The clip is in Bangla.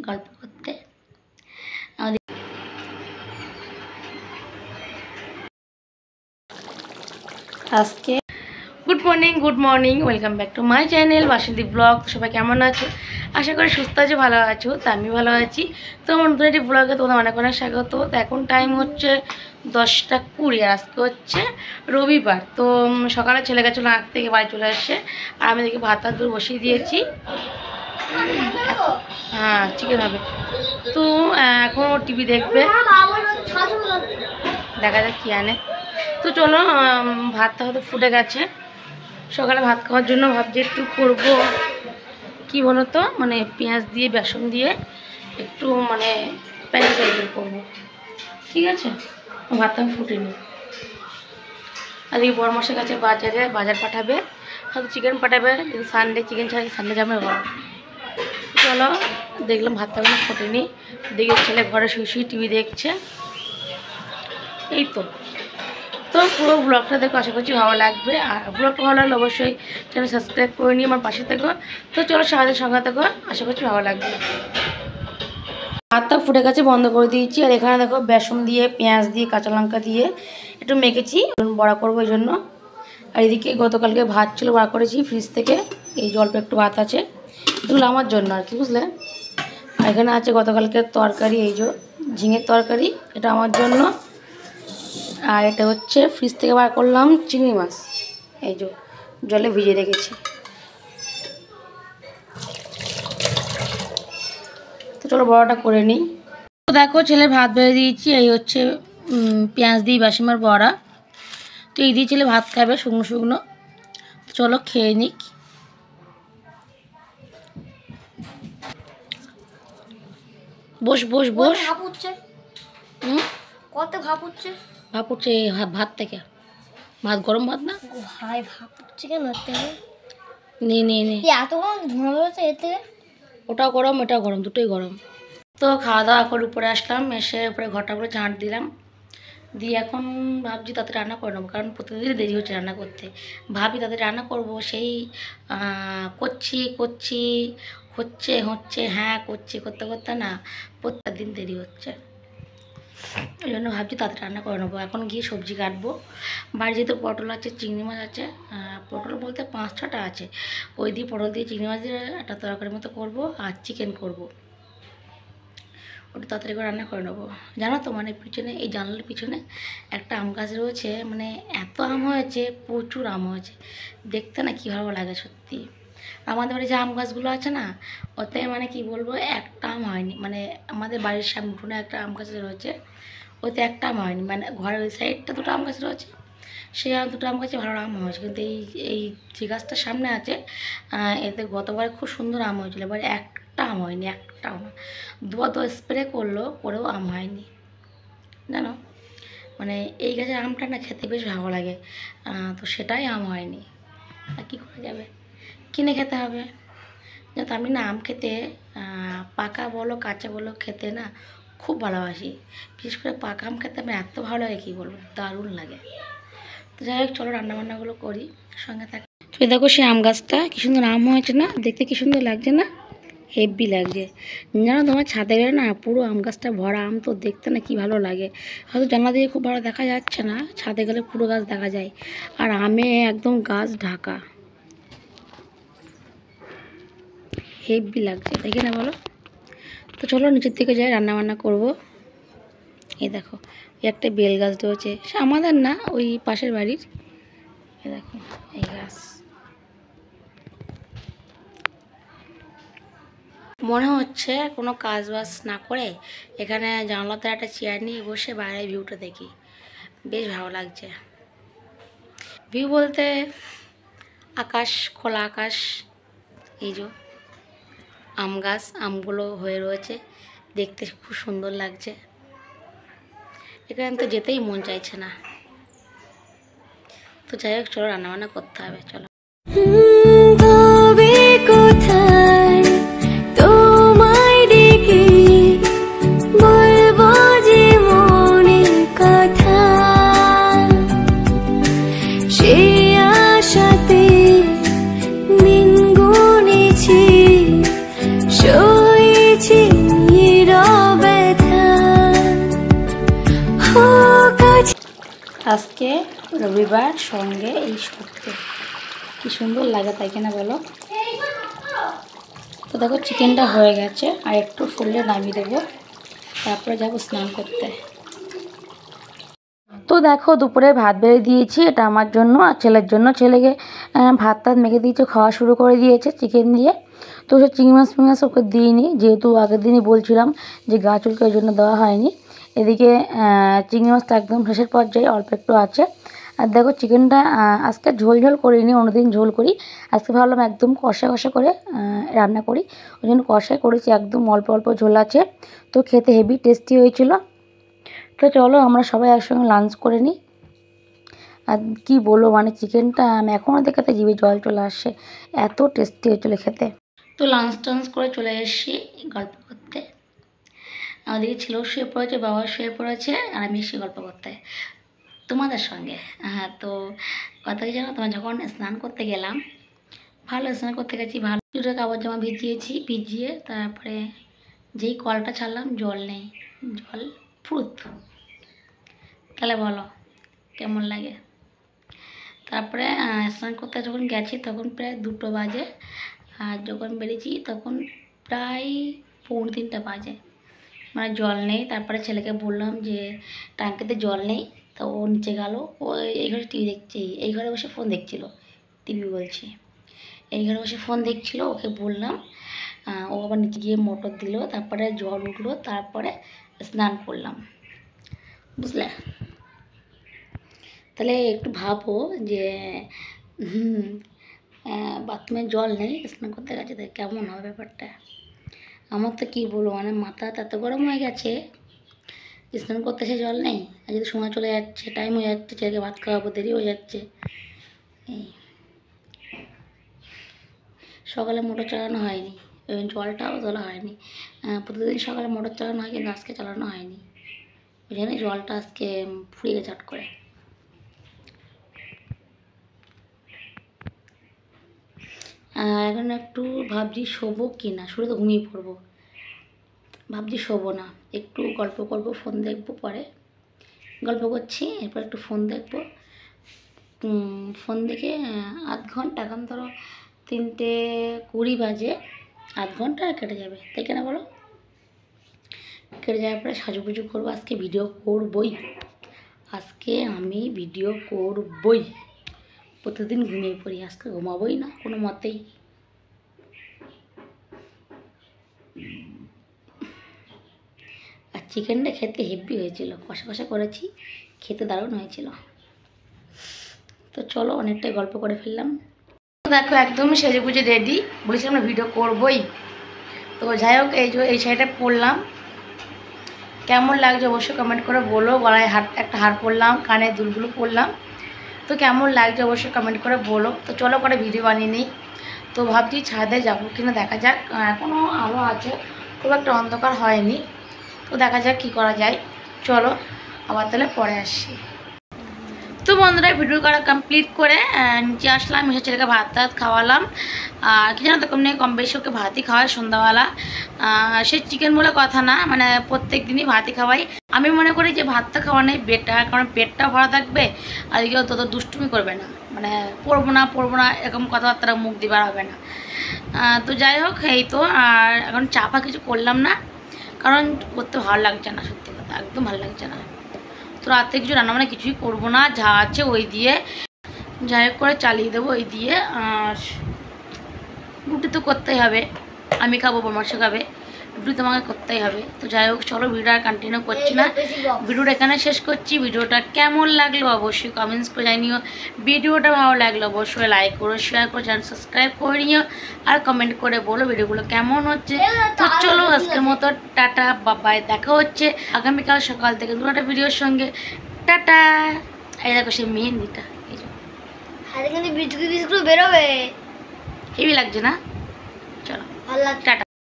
গল্প করতে। আজকে good morning welcome back to my channel Basanti blog. সবাই কেমন আছো? আশা করি সুস্থ আছো, ভালো আছো। তো আমি ভালো আছি। তো আমার নতুন একটি ব্লগে তোমাদের অনেক অনেক স্বাগত। তো এখন টাইম হচ্ছে 10টা 20, আর আজকে হচ্ছে রবিবার। তো সকালে ছেলে গেছিলো আঁক থেকে বাড়ি চলে আসছে, আর আমি দেখি ভাত দূর বসিয়ে দিয়েছি। হ্যাঁ, চিকেন হবে। তো এখন টিভি দেখবে, দেখা যাক কী আনে। তো চলো, ভাতটা হয়তো ফুটে গেছে। সকালে ভাত খাওয়ার জন্য ভাবছি একটু করব কি বলো তো, মানে পেঁয়াজ দিয়ে বেসন দিয়ে একটু মানে প্যানি টাইপের করবো, ঠিক আছে। ভাতটা আমি ফুটে নিই। আর এই বড় মশার কাছে বাজার পাঠাবে, হয়তো চিকেন পাঠাবে। যদি সানডে চিকেন ছাড়া সানডে যাবে বলো। চলো, দেখলাম ভাতটা আমি ফুটে নিই। দেখে ছেলে ঘরে শুয়ে টিভি দেখছে। এই তো পুরো ব্লগটা দেখো, আশা করছি ভালো লাগবে। আর ব্লগটা ভালো লাগলে অবশ্যই চ্যানেল সাবস্ক্রাইব করে নিয়ে আমার পাশে থেকো। তো চলো, সারাদিন সঙ্গে থেকো, আশা করছি ভালো লাগবে। ভাতটা ফুটে গেছে, বন্ধ করে দিয়েছি। আর এখানে দেখো বেসন দিয়ে পেঁয়াজ দিয়ে কাঁচা লঙ্কা দিয়ে একটু মেখেছি, বড়া করবো এই জন্য। আর এদিকে গতকালকে ভাত ছিল, বড়া করেছি ফ্রিজ থেকে। এই জলটা একটু ভাত আছে, এগুলো আমার জন্য আর কি, বুঝলে। আর এখানে আছে গতকালকের তরকারি, এই যে ঝিঙের তরকারি, এটা আমার জন্য। আর এটা হচ্ছে ফ্রিজ থেকে বার করলাম চিংড়ি মাছ, এই যে জলে ভিজিয়ে রেখেছি। তো চলো বড়াটা করে নিই। তো দেখো ছেলে ভাত বেড়ে দিয়েছি, এই হচ্ছে পেঁয়াজ দিয়ে বাসিমার বড়া। তো এই দিয়ে ছেলে ভাত খাবে শুকনো শুকনো। চলো খেয়ে নিক। বস বস বস। কত ভাপ উঠছে? ভাপ উঠছে এই ভাত থেকে। ভাত গরম ভাত না ভাই, ভাপ উঠছে কেন? নে নে নে, এত ধোঁয়া বেরোচ্ছে এর থেকে। ওটাও গরম এটাও গরম, দুটোই গরম। তো খাওয়া দাওয়া করে উপরে আসলাম, এসে উপরে ঘরটাগুলো ঝাঁট দিলাম। দিয়ে এখন ভাবছি তাতে রান্না করে নেবো, কারণ প্রতিদিন দেরি হচ্ছে রান্না করতে। ভাবি তাতে রান্না করব, সেই করছি হচ্ছে হ্যাঁ করতে করতে না প্রত্যেক দিন দেরি হচ্ছে। ওই জন্য ভাবছি তাতে রান্না করে নেবো। এখন গিয়ে সবজি কাটবো। বাড়ি যেহেতু পটল আছে, চিংড়ি মাছ আছে, পটল বলতে 5-6টা আছে। ওই দিয়ে পটল দিয়ে চিংড়ি মাছ দিয়ে একটা তরকারির মতো করবো, আর চিকেন করবো। ওটা তাড়াতাড়ি করে রান্না করে নেবো। জানো তো, মানে পিছনে এই জানলার পিছনে একটা আম গাছ রয়েছে, মানে এত আম হয়েছে, প্রচুর আম হয়েছে। দেখতে না কী ভালো লাগে সত্যি। আমাদের বাড়ি যে আম গাছগুলো আছে না, ওতে মানে কি বলবো, একটা আম হয়নি। মানে আমাদের বাড়ির সামনে উঠোনে একটা আম গাছ রয়েছে, ওতে একটা আম হয়নি। মানে ঘরের ওই সাইডটা দুটো আম গাছ রয়েছে, সেই দুটো আম গাছে ভালো আম হয়েছে। কিন্তু এই যে গাছটার সামনে আছে, এতে গতবারে খুব সুন্দর আম হয়েছিল, এবার একটা আম হয়নি, একটাও না। দুবার তো স্প্রে করেও আম হয়নি, জানো। মানে এই গাছের আমটা না খেতে বেশ ভালো লাগে, তো সেটাই আম হয়নি। আর কী করা যাবে, কিনে খেতে হবে। যাতে আমি না আম খেতে, পাকা বলো কাঁচা বলো, খেতে না খুব ভালোবাসি। বিশেষ করে পাকা আম খেতে আমার এত ভালো লাগে, কী বলবো, দারুণ লাগে। তো যাই হোক, চলো রান্নাবান্নাগুলো করি, সঙ্গে থাকি। তুমি দেখো সেই আম গাছটা কী সুন্দর আম হয়েছে না, দেখতে কী সুন্দর লাগছে না, হেভি লাগছে। জানো তোমার ছাদে গেলে না পুরো আম গাছটা ভরা আম, তো দেখতে না কী ভালো লাগে। হয়তো জানলা দিয়ে খুব ভালো দেখা যাচ্ছে না, ছাদে গেলে পুরো গাছ দেখা যায়। আর আমে একদম গাছ ঢাকা, হেভি লাগছে, দেখে না বলো। তো চলো নিচের দিকে যাই, রান্নাবান্না করবো। এই দেখো একটা বেল গাছ রয়েছে, সে আমাদের না, ওই পাশের বাড়ির। এই দেখো এই গাছ, মনে হচ্ছে কোনো কাজ বাজ না করে এখানে জানলাতে একটা চেয়ার নিয়ে বসে বাইরের ভিউটা দেখি, বেশ ভালো লাগছে। ভিউ বলতে আকাশ, খোলা আকাশ, এই যে আম গাছ, আমগুলো হয়ে রয়েছে, দেখতে খুব সুন্দর লাগছে। এখানে তো যেতেই মন চাইছে না। তো যাই হোক, চলো রান্নাবান্না করতে হবে, চলো। দিন গুনেছি, সয়েছি আজকে রবিবার, সঙ্গে এই সপ্তাহ কি সুন্দর লাগে, তাই কিনা বলো? তো দেখো চিকেনটা হয়ে গেছে, আর একটু ফুললে নামিয়ে দেবো, তারপরে যাবো স্নান করতে। তো দেখো দুপুরে ভাত বেড়ে দিয়েছি, এটা আমার জন্য আর ছেলের জন্য। ছেলেকে ভাত টাত মেখে দিয়েছে, খাওয়া শুরু করে দিয়েছে চিকেন দিয়ে। তো সে চিংড়ি মাছ ফিংড়ি মাছ ওকে দিইনি, যেহেতু আগের দিনই বলছিলাম যে গা চুলকে, ওই জন্য দেওয়া হয়নি। এদিকে চিংড়ি মাছটা একদম শেষের পর্যায়ে, অল্প একটু আছে। আর দেখো চিকেনটা আজকে ঝোল ঝোল করিনি, অন্যদিন ঝোল করি। আজকে ভাবলাম একদম কষা কষা করে রান্না করি, ওই জন্য কষাই করেছি, একদম অল্প অল্প ঝোল আছে। তো খেতে হেভি টেস্টি হয়েছিল। তো চলো আমরা সবাই একসঙ্গে লাঞ্চ করে নিই। আর কী বলবো, মানে চিকেনটা আমি এখনও দেখে তো জিভে জল চলে আসছে, এত টেস্টি হয়েছিল খেতে। তো লাঞ্চ টাঞ্চ করে চলে এসেছি গল্প করতে। আমাদেরকে ছেলেও শুয়ে পড়েছে, বাবাও শুয়ে পড়েছে, আর আমি এসে গল্প করতে তোমাদের সঙ্গে। হ্যাঁ, তো কথা কি জানো, তোমার যখন স্নান করতে গেলাম, ভালো স্নান করতে গেছি, ভালো দুটো কাপড় জামা ভিজিয়ে তারপরে যেই কলটা ছাড়লাম, জল নেই, জল ফুরুত। তাহলে বলো কেমন লাগে? তারপরে স্নান করতে যখন গেছি তখন প্রায় 2টো বাজে, আর যখন বেরিয়েছি তখন প্রায় 2:45 বাজে, মানে জল নেই। তারপরে ছেলেকে বললাম যে ট্যাঙ্কিতে জল নেই, তো ও নিচে গেল, ও এই ঘরে টিভি দেখছে, এই ঘরে বসে ফোন দেখছিল, টিভি বলছি, এই ঘরে বসে ফোন দেখছিল। ওকে বললাম, ও আবার নিচে গিয়ে মোটর দিল, তারপরে জল উঠলো, তারপরে স্নান করলাম, বুঝলে? তাহলে একটু ভাবো যে বাথরুমে জল নেই, স্নান করতে গেছে, তাই কেমন হবে ব্যাপারটা? আমার তো কী বলবো, মানে মাথা এত গরম হয়ে গেছে, স্নান করতে এসে জল নেই, আর যদি সময় চলে যাচ্ছে, টাইম হয়ে যাচ্ছে, ছেলেকে ভাত খাওয়াবো, দেরি হয়ে যাচ্ছে। এই সকালে মোটর চালানো হয়নি, জলটাও তোলা হয়নি। প্রতিদিন সকালে মোটর চালানো হয়, কিন্তু আজকে চালানো হয়নি, ওই জন্য জলটা আজকে ফুরিয়ে গেছে চট করে। এখন একটু ভাবছি শোবো কি না, শুরু তো ঘুমিয়ে পড়বো, ভাবছি শোবো না, একটু গল্প করব, ফোন দেখবো, পরে গল্প করছি, এরপর একটু ফোন দেখবো। ফোন দেখে আধ ঘন্টা, এখন ধরো 3:20 বাজে, আধ ঘন্টা কেটে যাবে, তাই কেন বলো? কেটে যাওয়ার পরে সাজুগুজু করবো, আজকে ভিডিও করবই, আজকে আমি ভিডিও করবই। প্রতিদিন ঘুমিয়ে পড়ি, আজকে ঘুমাবোই না কোনো মতেই। আর চিকেনটা খেতে হেভি হয়েছিল, কষা কষা করেছি, খেতে দারুণ হয়েছিল। তো চলো অনেকটাই গল্প করে ফেললাম। দেখো একদম সেজে গুজে রেডি, বলেছিলাম না ভিডিও করবই। তো যাই হোক, এই শাড়িটা পরলাম, কেমন লাগছে অবশ্যই কমেন্ট করে বলো। গলায় একটা হার পরলাম, কানে দুলগুলো পরলাম, তো কেমন লাগছে অবশ্যই কমেন্ট করে বলো। তো চলো করে ভিডিও বানিয়ে নিই। তো ভাবছি ছাদে যাবো কিনা, দেখা যাক, এখনও আলো আছে, খুব একটা অন্ধকার হয়নি, তো দেখা যাক কী করা যায়। চলো আবার তাহলে পরে আসি। তো বন্ধুরা ভিডিও করা কমপ্লিট করে নিচে আসলাম, এসে ছেলেকে ভাত টাত খাওয়ালাম। আর কি জানো তো, কম বেশি ওকে ভাতই খাওয়াই সন্ধ্যাবেলা। সে চিকেন বলে কথা না, মানে প্রত্যেক দিনই ভাতই খাওয়াই। আমি মনে করি যে ভাতটা খাওয়ানোই বেটার, কারণ পেটটা ভরা থাকবে, আর কেউ তত দুষ্টুমি করবে না, মানে পড়বো না এরকম কথাবার্তা মুখ দিবার হবে না। তো যাই হোক, এই তো। আর এখন চাপা কিছু করলাম না, কারণ করতে ভালো লাগছে না, সত্যি কথা একদম ভালো লাগছে না। তো রাতে কিছু রান্না মানে কিছুই করবো না, যা আছে ওই দিয়ে যাই হোক করে চালিয়ে দেবো, ওই দিয়ে। আর রুটি তো করতেই হবে, আমি খাবো, বর্মাসে খাবে, রুটি তোমাকে করতেই হবে। তো যাই হোক চলো, ভিডিও আর কন্টিনিউ করছি না, ভিডিওটা এখানে শেষ করছি। ভিডিওটা কেমন লাগলো অবশ্যই কমেন্টস করে জানিও। ভিডিওটা ভালো লাগলো অবশ্যই লাইক করো, শেয়ার করো, চ্যানেল সাবস্ক্রাইব করে নিও, আর কমেন্ট করে বলো ভিডিওগুলো কেমন হচ্ছে। তো চলো আজকের মতো টাটা, বাবাই, দেখা হচ্ছে আগামীকাল সকাল থেকে নতুন একটা ভিডিওর সঙ্গে। টাটা। এই দেখো সেই মেহেন্দিটা, এই যে হাতে কিন্তু বিস্কুট বেরোবে, হেভি লাগছে না? চলো ভালো লাগছে। টাটা।